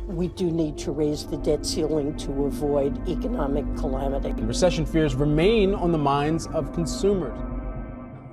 we do need to raise the debt ceiling to avoid economic calamity. Recession fears remain on the minds of consumers.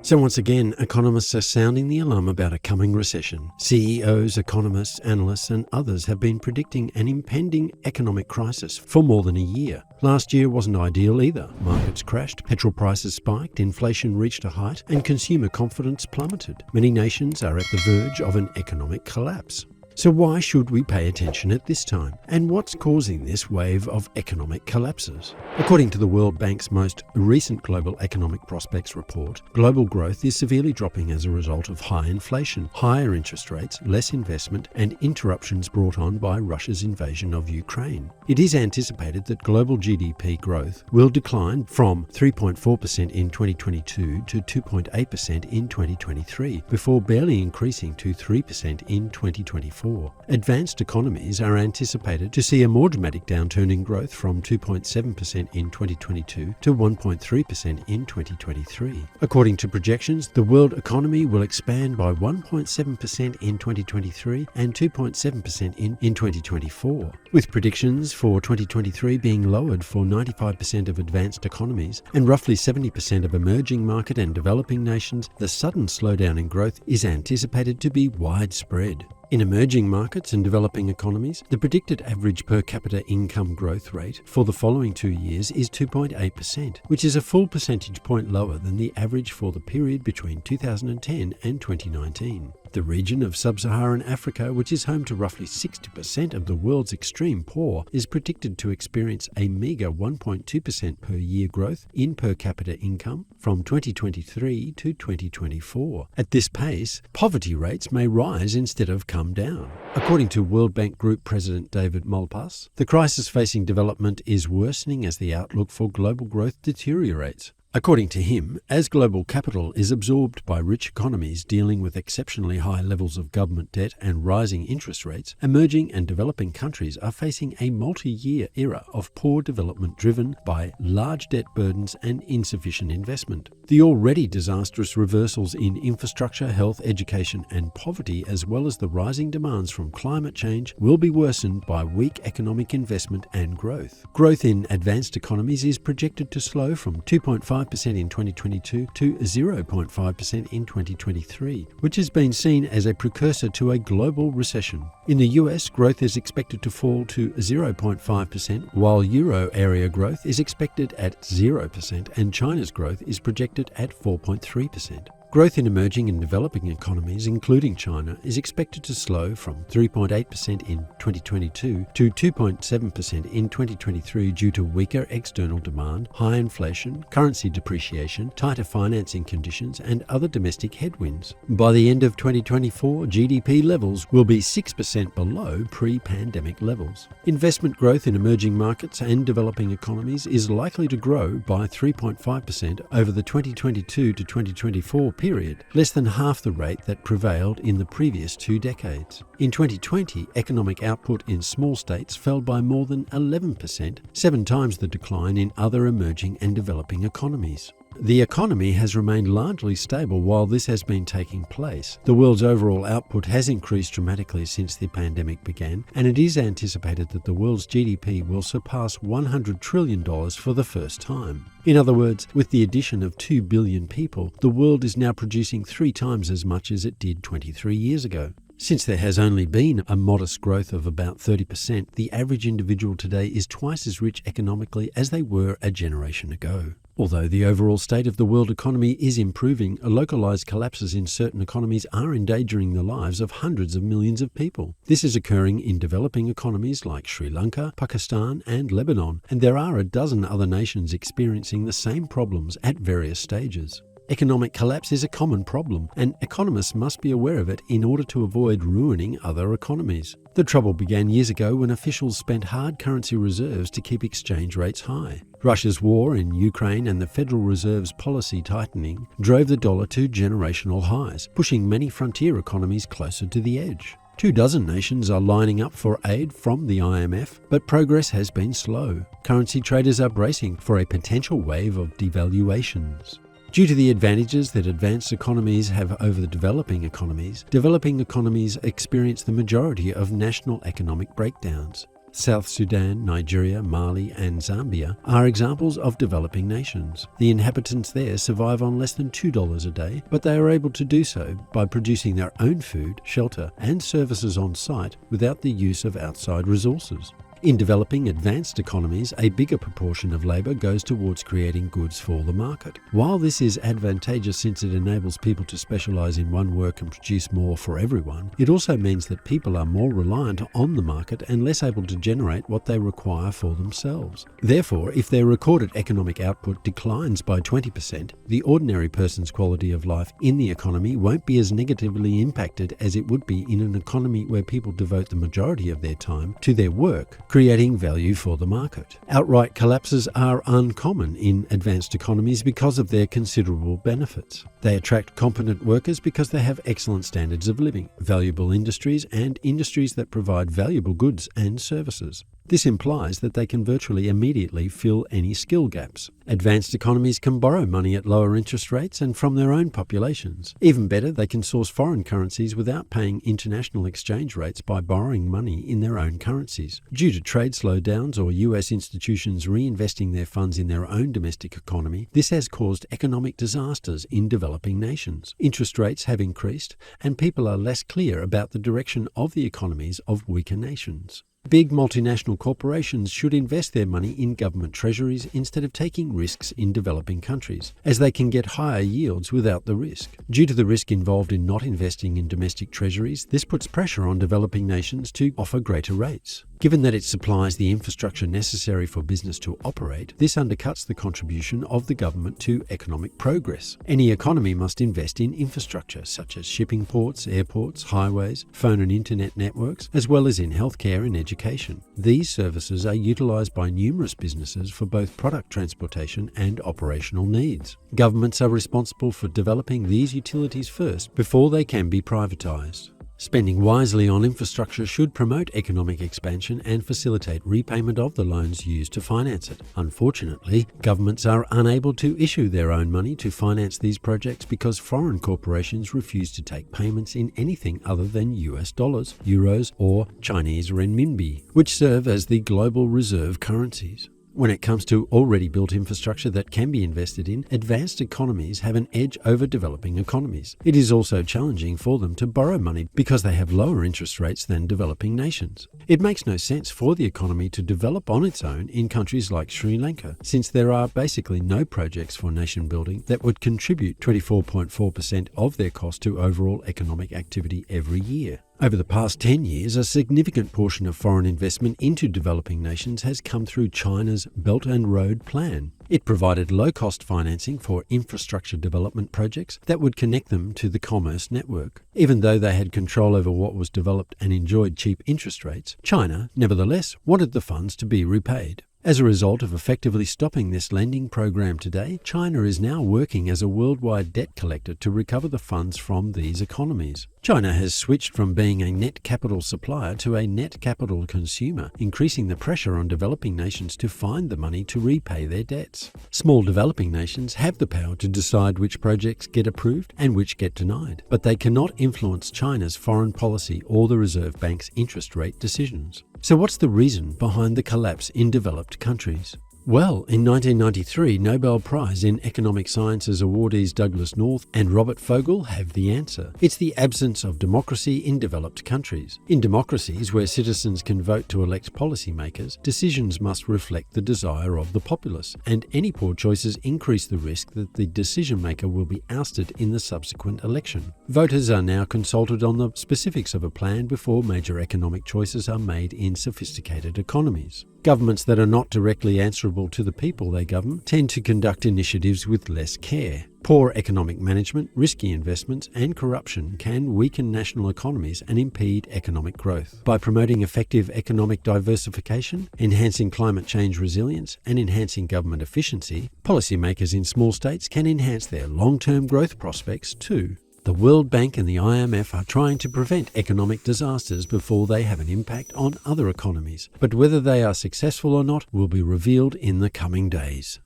So once again, economists are sounding the alarm about a coming recession. CEOs, economists, analysts and others have been predicting an impending economic crisis for more than a year. Last year wasn't ideal either. Markets crashed, petrol prices spiked, inflation reached a height and consumer confidence plummeted. Many nations are at the verge of an economic collapse. So why should we pay attention at this time? And what's causing this wave of economic collapses? According to the World Bank's most recent Global Economic Prospects report, global growth is severely dropping as a result of high inflation, higher interest rates, less investment, and interruptions brought on by Russia's invasion of Ukraine. It is anticipated that global GDP growth will decline from 3.4% in 2022 to 2.8% in 2023, before barely increasing to 3% in 2024. Advanced economies are anticipated to see a more dramatic downturn in growth from 2.7% in 2022 to 1.3% in 2023. According to projections, the world economy will expand by 1.7% in 2023 and 2.7% in 2024, with predictions for 2023 being lowered for 95% of advanced economies and roughly 70% of emerging market and developing nations. The sudden slowdown in growth is anticipated to be widespread. In emerging markets and developing economies, the predicted average per capita income growth rate for the following 2 years is 2.8%, which is a full percentage point lower than the average for the period between 2010 and 2019. The region of sub-Saharan Africa, which is home to roughly 60% of the world's extreme poor, is predicted to experience a meager 1.2% per year growth in per capita income from 2023 to 2024. At this pace, poverty rates may rise instead of come down. According to World Bank Group President David Malpass, the crisis facing development is worsening as the outlook for global growth deteriorates. According to him, as global capital is absorbed by rich economies dealing with exceptionally high levels of government debt and rising interest rates, emerging and developing countries are facing a multi-year era of poor development driven by large debt burdens and insufficient investment. The already disastrous reversals in infrastructure, health, education and poverty, as well as the rising demands from climate change, will be worsened by weak economic investment and growth. Growth in advanced economies is projected to slow from 2.5% in 2022 to 0.5% in 2023, which has been seen as a precursor to a global recession. In the US, growth is expected to fall to 0.5%, while Euro area growth is expected at 0% and China's growth is projected at 4.3%. Growth in emerging and developing economies, including China, is expected to slow from 3.8% in 2022 to 2.7% in 2023 due to weaker external demand, high inflation, currency depreciation, tighter financing conditions, and other domestic headwinds. By the end of 2024, GDP levels will be 6% below pre-pandemic levels. Investment growth in emerging markets and developing economies is likely to grow by 3.5% over the 2022 to 2024 period, less than half the rate that prevailed in the previous 2 decades. In 2020, economic output in small states fell by more than 11%, 7 times the decline in other emerging and developing economies. The economy has remained largely stable while this has been taking place. The world's overall output has increased dramatically since the pandemic began, and it is anticipated that the world's GDP will surpass $100 trillion for the first time. In other words, with the addition of 2 billion people, the world is now producing 3 times as much as it did 23 years ago. Since there has only been a modest growth of about 30%, the average individual today is twice as rich economically as they were a generation ago. Although the overall state of the world economy is improving, localized collapses in certain economies are endangering the lives of hundreds of millions of people. This is occurring in developing economies like Sri Lanka, Pakistan, and Lebanon, and there are a dozen other nations experiencing the same problems at various stages. Economic collapse is a common problem, and economists must be aware of it in order to avoid ruining other economies. The trouble began years ago when officials spent hard currency reserves to keep exchange rates high. Russia's war in Ukraine and the Federal Reserve's policy tightening drove the dollar to generational highs, pushing many frontier economies closer to the edge. 24 nations are lining up for aid from the IMF, but progress has been slow. Currency traders are bracing for a potential wave of devaluations. Due to the advantages that advanced economies have over the developing economies experience the majority of national economic breakdowns. South Sudan, Nigeria, Mali, and Zambia are examples of developing nations. The inhabitants there survive on less than $2 a day, but they are able to do so by producing their own food, shelter, and services on site without the use of outside resources. In developing advanced economies, a bigger proportion of labour goes towards creating goods for the market. While this is advantageous since it enables people to specialise in one work and produce more for everyone, it also means that people are more reliant on the market and less able to generate what they require for themselves. Therefore, if their recorded economic output declines by 20%, the ordinary person's quality of life in the economy won't be as negatively impacted as it would be in an economy where people devote the majority of their time to their work, creating value for the market. Outright collapses are uncommon in advanced economies because of their considerable benefits. They attract competent workers because they have excellent standards of living, valuable industries, and industries that provide valuable goods and services. This implies that they can virtually immediately fill any skill gaps. Advanced economies can borrow money at lower interest rates and from their own populations. Even better, they can source foreign currencies without paying international exchange rates by borrowing money in their own currencies. Due to trade slowdowns or US institutions reinvesting their funds in their own domestic economy, this has caused economic disasters in developing nations. Interest rates have increased, and people are less clear about the direction of the economies of weaker nations. Big multinational corporations should invest their money in government treasuries instead of taking risks in developing countries, as they can get higher yields without the risk. Due to the risk involved in not investing in domestic treasuries, this puts pressure on developing nations to offer greater rates. Given that it supplies the infrastructure necessary for business to operate, this undercuts the contribution of the government to economic progress. Any economy must invest in infrastructure such as shipping ports, airports, highways, phone and internet networks, as well as in healthcare and education. These services are utilised by numerous businesses for both product transportation and operational needs. Governments are responsible for developing these utilities first before they can be privatised. Spending wisely on infrastructure should promote economic expansion and facilitate repayment of the loans used to finance it. Unfortunately, governments are unable to issue their own money to finance these projects because foreign corporations refuse to take payments in anything other than US dollars, euros, or Chinese renminbi, which serve as the global reserve currencies. When it comes to already built infrastructure that can be invested in, advanced economies have an edge over developing economies. It is also challenging for them to borrow money because they have lower interest rates than developing nations. It makes no sense for the economy to develop on its own in countries like Sri Lanka, since there are basically no projects for nation building that would contribute 24.4% of their cost to overall economic activity every year. Over the past 10 years, a significant portion of foreign investment into developing nations has come through China's Belt and Road Plan. It provided low-cost financing for infrastructure development projects that would connect them to the commerce network. Even though they had control over what was developed and enjoyed cheap interest rates, China, nevertheless, wanted the funds to be repaid. As a result of effectively stopping this lending program today, China is now working as a worldwide debt collector to recover the funds from these economies. China has switched from being a net capital supplier to a net capital consumer, increasing the pressure on developing nations to find the money to repay their debts. Small developing nations have the power to decide which projects get approved and which get denied, but they cannot influence China's foreign policy or the Reserve Bank's interest rate decisions. So what's the reason behind the collapse in developed countries? Well, in 1993, Nobel Prize in Economic Sciences awardees Douglas North and Robert Fogel have the answer. It's the absence of democracy in developed countries. In democracies where citizens can vote to elect policymakers, decisions must reflect the desire of the populace, and any poor choices increase the risk that the decision maker will be ousted in the subsequent election. Voters are now consulted on the specifics of a plan before major economic choices are made in sophisticated economies. Governments that are not directly answerable to the people they govern tend to conduct initiatives with less care. Poor economic management, risky investments, and corruption can weaken national economies and impede economic growth. By promoting effective economic diversification, enhancing climate change resilience, and enhancing government efficiency, policymakers in small states can enhance their long-term growth prospects too. The World Bank and the IMF are trying to prevent economic disasters before they have an impact on other economies, but whether they are successful or not will be revealed in the coming days.